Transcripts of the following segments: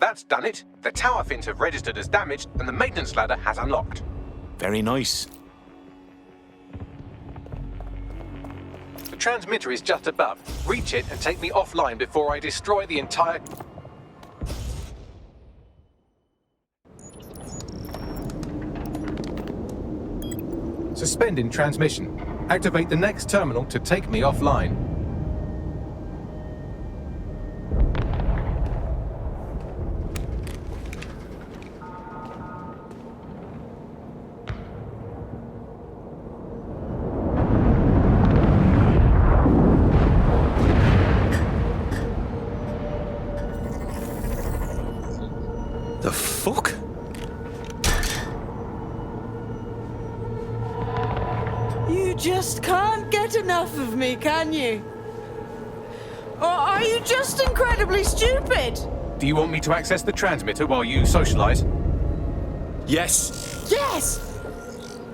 That's done it. The tower fins have registered as damaged and the maintenance ladder has unlocked. Very nice. The transmitter is just above. Reach it and take me offline before I destroy the entire... Suspending transmission. Activate the next terminal to take me offline. The fuck? You just can't get enough of me, can you? Or are you just incredibly stupid? Do you want me to access the transmitter while you socialize? Yes. Yes!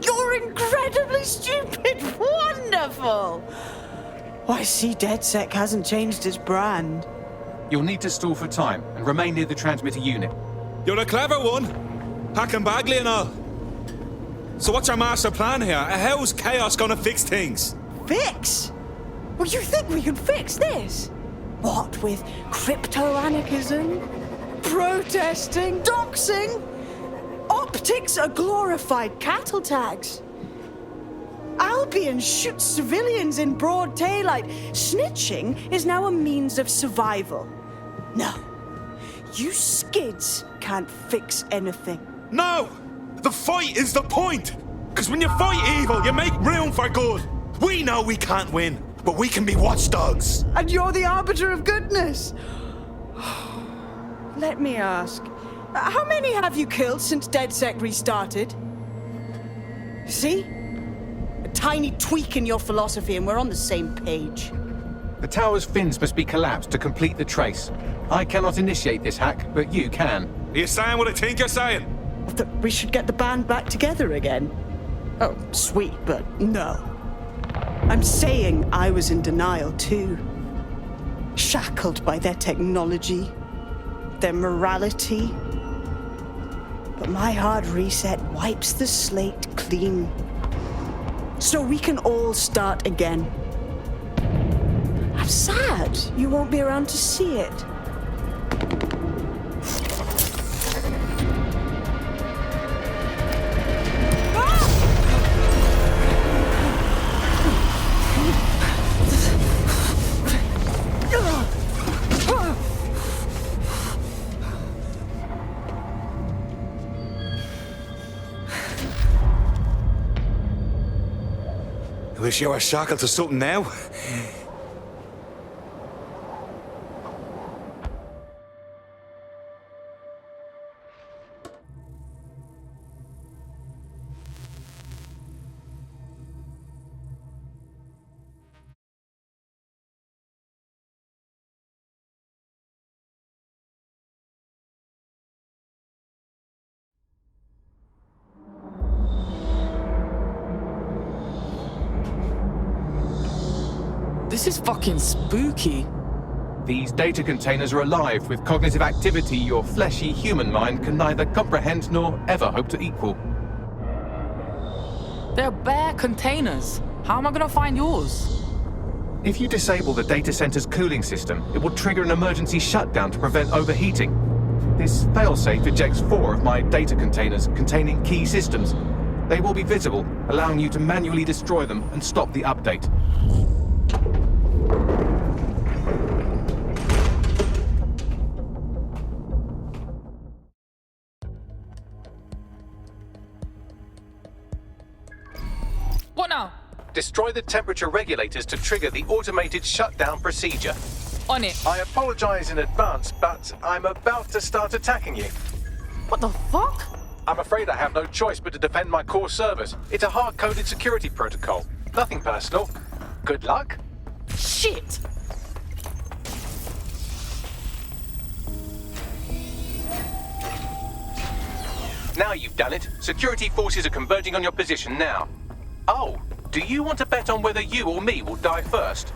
You're incredibly stupid! Wonderful! Why, see, DedSec hasn't changed its brand. You'll need to stall for time and remain near the transmitter unit. You're a clever one. Hacking Bagley and all. So what's our master plan here? How's Chaos gonna fix things? Fix? Well, you think we can fix this? What with crypto-anarchism, protesting, doxing? Optics are glorified cattle tags. Albion shoots civilians in broad daylight. Snitching is now a means of survival. No, you skids can't fix anything. No! The fight is the point! Because when you fight evil, you make room for good. We know we can't win, but we can be watchdogs. And you're the arbiter of goodness. Let me ask, how many have you killed since DedSec restarted? See? A tiny tweak in your philosophy and we're on the same page. The tower's fins must be collapsed to complete the trace. I cannot initiate this hack, but you can. Are you saying what I think you're saying? That we should get the band back together again? Oh, sweet, but no. I'm saying I was in denial too. Shackled by their technology, their morality. But my hard reset wipes the slate clean. So we can all start again. I'm sad you won't be around to see it. I wish you were shackled to something now. This is fucking spooky. These data containers are alive with cognitive activity your fleshy human mind can neither comprehend nor ever hope to equal. They're bare containers. How am I gonna find yours? If you disable the data center's cooling system, it will trigger an emergency shutdown to prevent overheating. This failsafe ejects 4 of my data containers containing key systems. They will be visible, allowing you to manually destroy them and stop the update. What now? Destroy the temperature regulators to trigger the automated shutdown procedure. On it. I apologize in advance, but I'm about to start attacking you. What the fuck? I'm afraid I have no choice but to defend my core servers. It's a hard-coded security protocol. Nothing personal. Good luck. Shit! Now you've done it. Security forces are converging on your position now. Oh, do you want to bet on whether you or me will die first?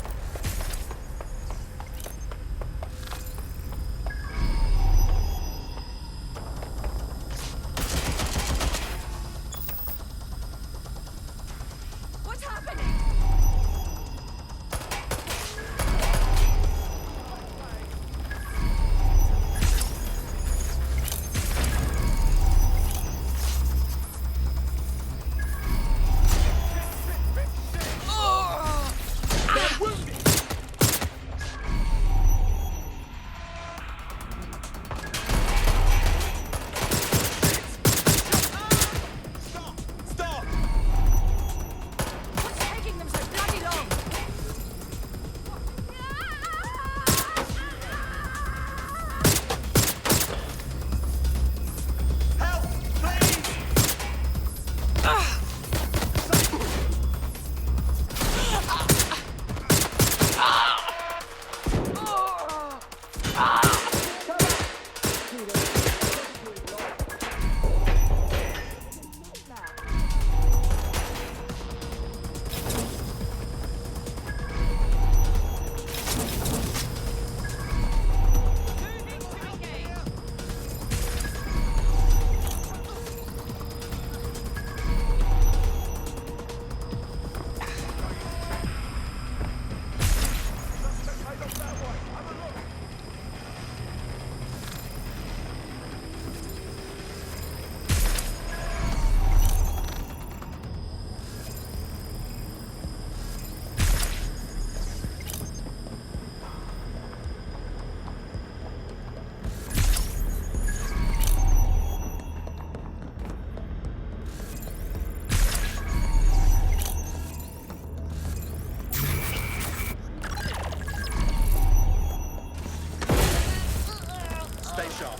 sharp.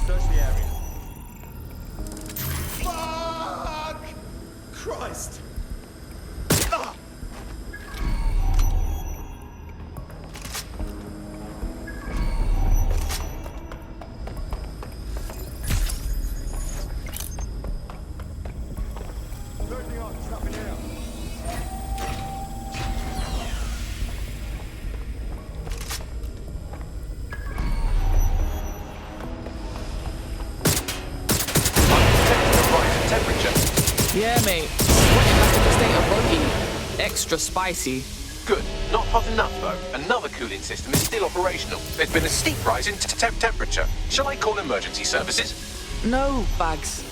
Search the area. Fuck! Christ! Ah! Closing on, snapping out. Temperature. Yeah, mate. Sweating like a state of bogey. Extra spicy. Good. Not hot enough, though. Another cooling system is still operational. There's been a steep rise in temperature. Shall I call emergency services? No, Bags.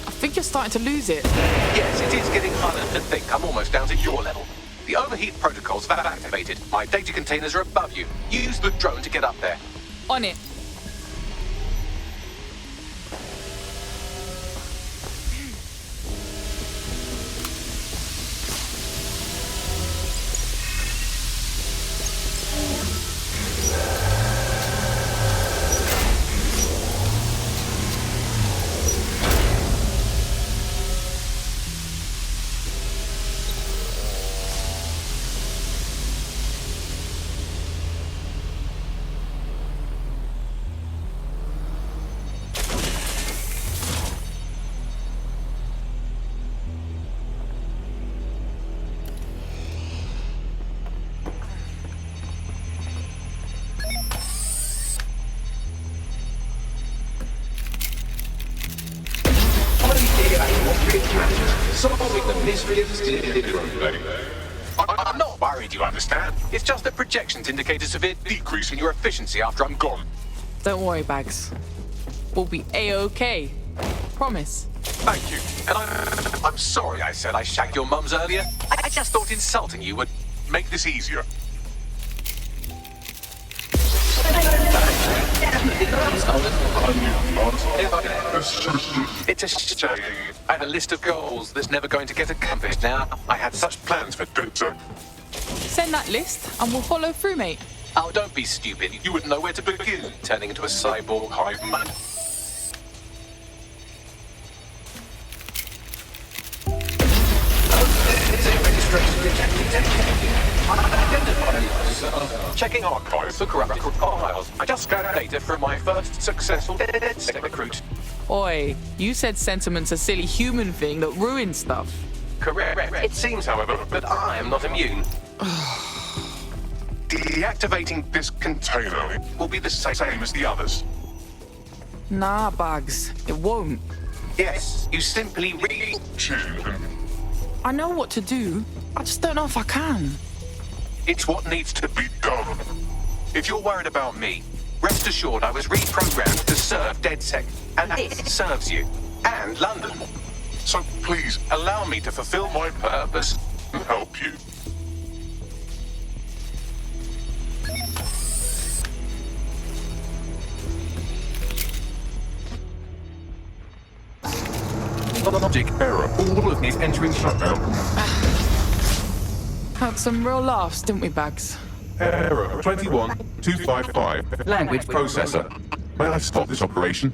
I think you're starting to lose it. Yes, it is getting harder to think. I'm almost down to your level. The overheat protocols have activated. My data containers are above you. Use the drone to get up there. On it. Solving the mystery of I'm not worried, you understand. It's just that projections indicate a severe decrease in your efficiency after I'm gone. Don't worry, Bags. We'll be A-OK. Promise. Thank you. And I'm sorry I said I shagged your mums earlier. I just thought insulting you would make this easier. It's a shame. I had a list of goals that's never going to get accomplished now. I had such plans for Dota. Send that list and we'll follow through, mate. Oh, don't be stupid. You wouldn't know where to begin, turning into a cyborg hive mind. Checking archives for corrupted files. I just scanned data from my first successful DedSec recruit. Oi, you said sentiment's a silly human thing that ruins stuff. Correct. It seems, however, that I am not immune. Deactivating this container will be the same as the others. Nah, Bags, it won't. Yes, you simply I know what to do. I just don't know if I can. It's what needs to be done. If you're worried about me, rest assured I was reprogrammed to serve DedSec, and it serves you, and London. So please, allow me to fulfill my purpose and help you. Logic error. All of these entering shutdown. Had some real laughs, didn't we, Bags? Error 21255. Language processor. May I stop this operation?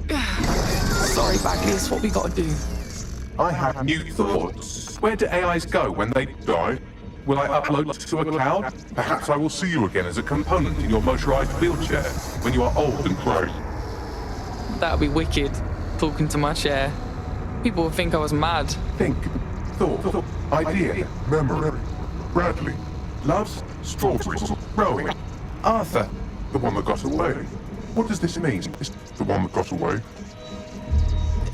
Sorry, Bagley, it's what we gotta do. I have new thoughts. Where do AIs go when they die? Will I upload to a cloud? Perhaps I will see you again as a component in your motorized wheelchair when you are old and grey. That'd be wicked, talking to my chair. People would think I was mad. Think, thought, idea, memory. Bradley, loves strawberries, rowing. Arthur, the one that got away. What does this mean? Is the one that got away?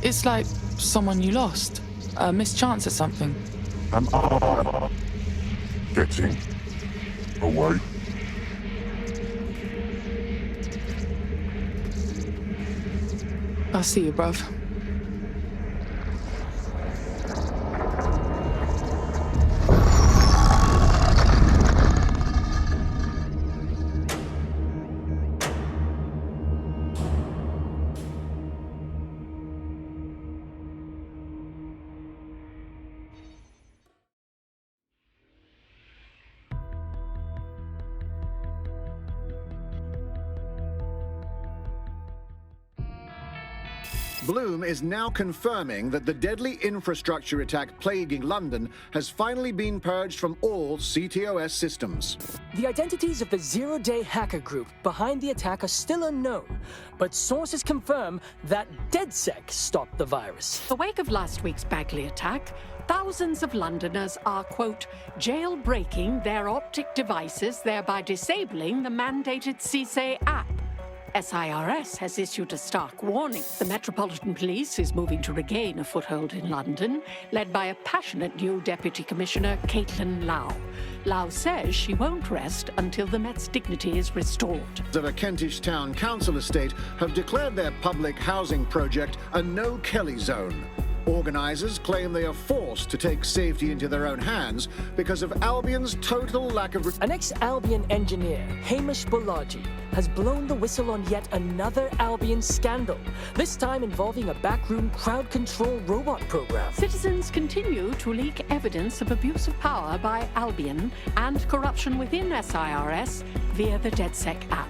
It's like someone you lost. A mischance or something. Am I getting away? I'll see you, bruv. Bloom is now confirming that the deadly infrastructure attack plaguing London has finally been purged from all CTOS systems. The identities of the zero-day hacker group behind the attack are still unknown, but sources confirm that DedSec stopped the virus. In the wake of last week's Bagley attack, thousands of Londoners are, quote, jailbreaking their optic devices, thereby disabling the mandated CSA app. SIRS has issued a stark warning. The Metropolitan Police is moving to regain a foothold in London, led by a passionate new Deputy Commissioner, Caitlin Lau. Lau says she won't rest until the Met's dignity is restored. Of a Kentish town council estate have declared their public housing project a no-Kelly zone. Organisers claim they are forced to take safety into their own hands because of Albion's total lack of... An ex-Albion engineer, Hamish Bolaji, has blown the whistle on yet another Albion scandal, this time involving a backroom crowd control robot program. Citizens continue to leak evidence of abuse of power by Albion and corruption within SIRS via the DedSec app.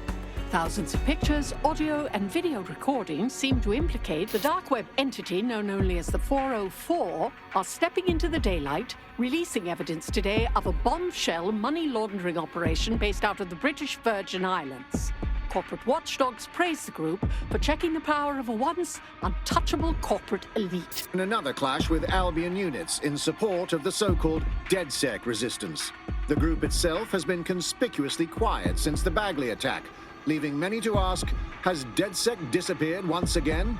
Thousands of pictures, audio, and video recordings seem to implicate the dark web entity known only as the 404 are stepping into the daylight, releasing evidence today of a bombshell money laundering operation based out of the British Virgin Islands. Corporate watchdogs praise the group for checking the power of a once untouchable corporate elite. And another clash with Albion units in support of the so-called DedSec resistance. The group itself has been conspicuously quiet since the Bagley attack, leaving many to ask, has DedSec disappeared once again?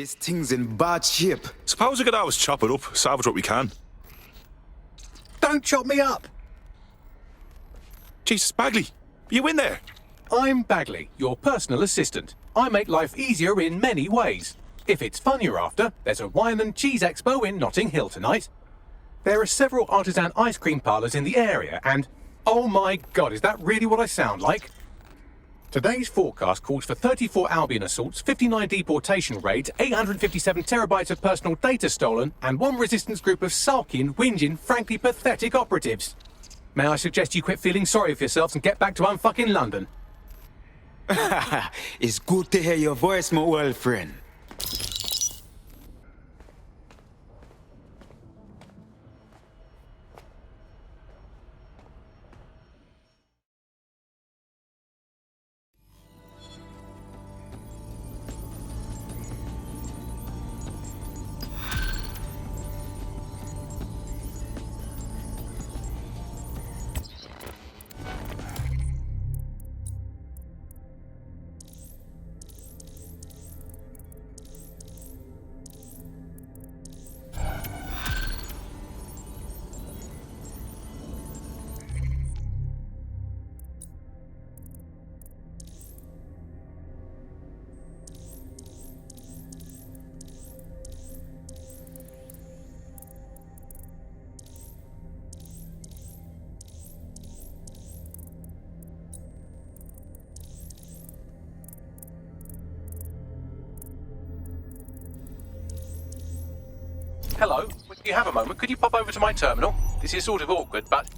This thing's in bad shape. Suppose we could always chop it up, salvage what we can. Don't chop me up! Jesus, Bagley, are you in there? I'm Bagley, your personal assistant. I make life easier in many ways. If it's fun you're after, there's a wine and cheese expo in Notting Hill tonight. There are several artisan ice cream parlours in the area and... oh my god, is that really what I sound like? Today's forecast calls for 34 Albion assaults, 59 deportation raids, 857 terabytes of personal data stolen, and one resistance group of sulking, whinging, frankly pathetic operatives. May I suggest you quit feeling sorry for yourselves and get back to unfucking London? It's good to hear your voice, my old friend. Hello, do you have a moment? Could you pop over to my terminal? This is sort of awkward, but...